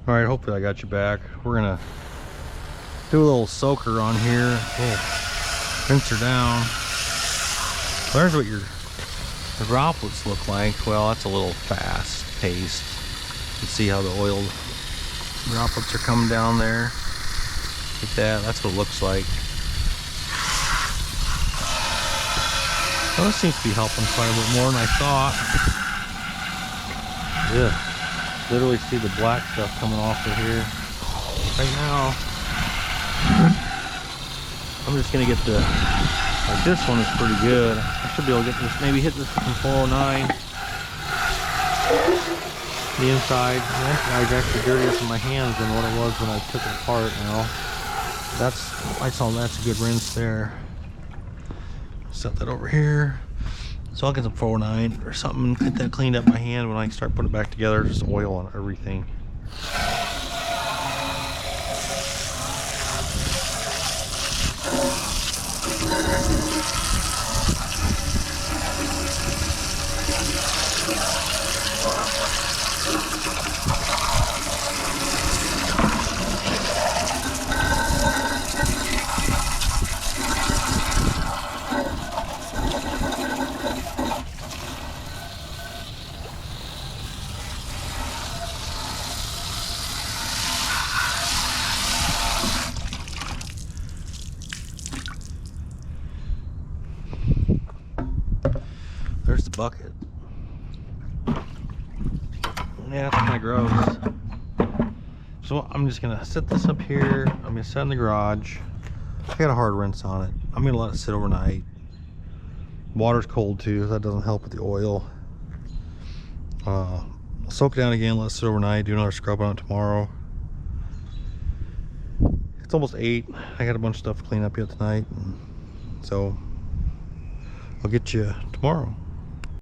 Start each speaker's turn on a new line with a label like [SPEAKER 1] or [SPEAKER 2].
[SPEAKER 1] All right, hopefully I got you back. We're gonna do a little soaker on here. Rinse her down. There's what your droplets look like. Well, that's a little fast paced. You can see how the oil droplets are coming down there. Like that. That's what it looks like. Well, this seems to be helping quite a bit more than I thought. Yeah. Literally see the black stuff coming off of here. Right now, I'm just gonna get the, like this one is pretty good. I should be able to get this, maybe hit this from 409. The inside, the inside's actually dirtier from my hands than what it was when I took it apart now. That's a good rinse there. Set that over here. So I'll get some 409 or something, get that cleaned up by hand when I start putting it back together. Just oil on everything. There's the bucket. Yeah, that's kind of gross. So I'm just gonna set this up here. I'm gonna set it in the garage. I got a hard rinse on it. I'm gonna let it sit overnight. Water's cold too, so that doesn't help with the oil. Soak it down again, let it sit overnight, do another scrub on it tomorrow. It's almost 8. I got a bunch of stuff to clean up yet tonight. So I'll get you tomorrow.